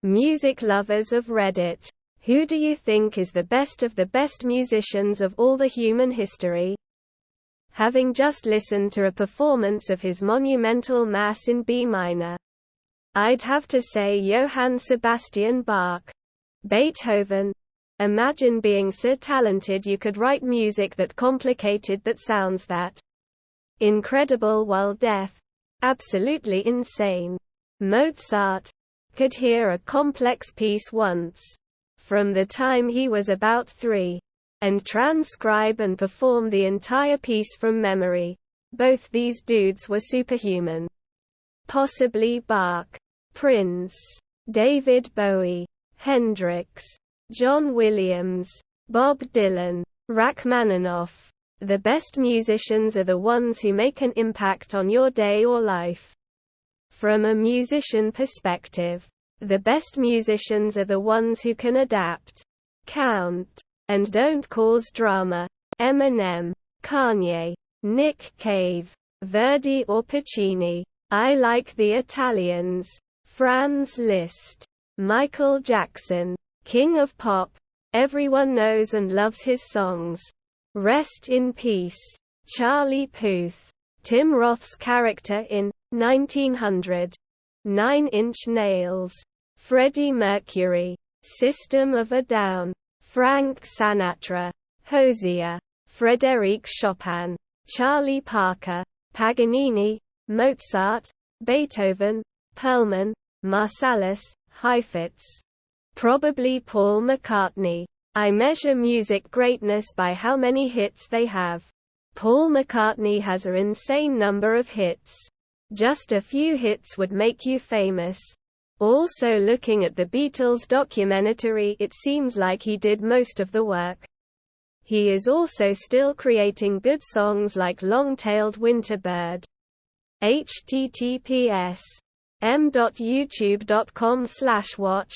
Music lovers of Reddit. Who do you think is the best of the best musicians of all the human history? Having just listened to a performance of his monumental Mass in B minor, I'd have to say Johann Sebastian Bach. Beethoven. Imagine being so talented you could write music that complicated, that sounds that incredible while deaf. Absolutely insane. Mozart could hear a complex piece once, from the time he was about 3, and transcribe and perform the entire piece from memory. Both these dudes were superhuman. Possibly Bach. Prince. David Bowie. Hendrix. John Williams. Bob Dylan. Rachmaninoff. The best musicians are the ones who make an impact on your day or life. From a musician perspective, the best musicians are the ones who can adapt, count, and don't cause drama. Eminem. Kanye. Nick Cave. Verdi or Puccini. I like the Italians. Franz Liszt. Michael Jackson. King of pop. Everyone knows and loves his songs. Rest in peace. Charlie Puth. Tim Roth's character in 1900. 9 Inch Nails. Freddie Mercury. System of a Down. Frank Sinatra. Hozier. Frédéric Chopin. Charlie Parker. Paganini. Mozart. Beethoven. Perlman. Marsalis. Heifetz. Probably Paul McCartney. I measure music greatness by how many hits they have. Paul McCartney has an insane number of hits. Just a few hits would make you famous. Also, looking at the Beatles documentary, it seems like he did most of the work. He is also still creating good songs like Long-Tailed Winterbird. https m.youtube.com/watch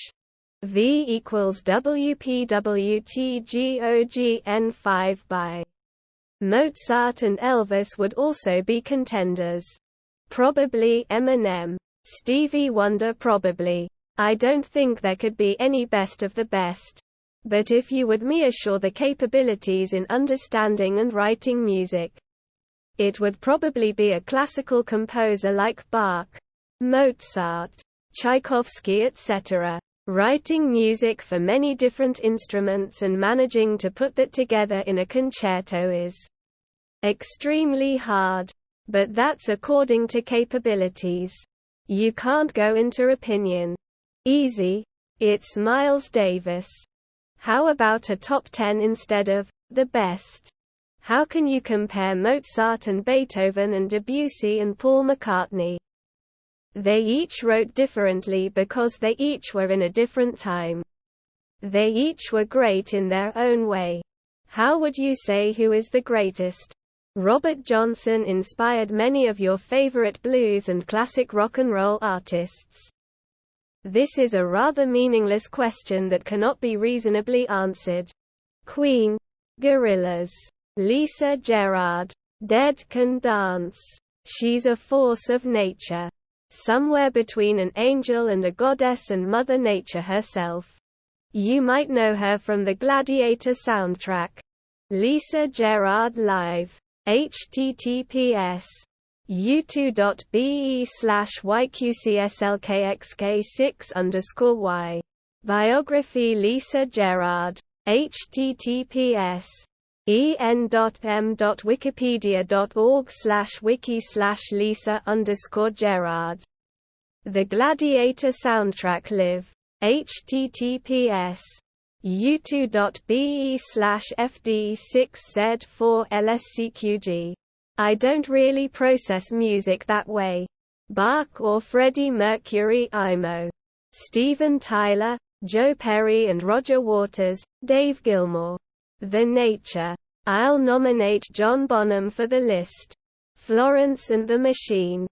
v = WPWTGOGN5 by Mozart and Elvis would also be contenders. Probably Eminem. Stevie Wonder probably. I don't think there could be any best of the best. But if you would measure the capabilities in understanding and writing music, it would probably be a classical composer like Bach, Mozart, Tchaikovsky, etc. Writing music for many different instruments and managing to put that together in a concerto is extremely hard. But that's according to capabilities. You can't go into opinion. Easy. It's Miles Davis. How about a top 10 instead of the best? How can you compare Mozart and Beethoven and Debussy and Paul McCartney? They each wrote differently because they each were in a different time. They each were great in their own way. How would you say who is the greatest? Robert Johnson inspired many of your favorite blues and classic rock and roll artists. This is a rather meaningless question that cannot be reasonably answered. Queen. Gorillaz. Lisa Gerrard. Dead Can Dance. She's a force of nature. Somewhere between an angel and a goddess and Mother Nature herself. You might know her from the Gladiator soundtrack. Lisa Gerrard Live. https u2.be/yqcslkxk6_y. Biography Lisa Gerrard. https en.m.wikipedia.org/wiki/Lisa_Gerrard. The Gladiator soundtrack live. https u2.be/fd6z4lscqg. I don't really process music that way. Bach or Freddie Mercury IMO. Steven Tyler, Joe Perry and Roger Waters, Dave Gilmour. The Nature. I'll nominate John Bonham for the list. Florence and the Machine.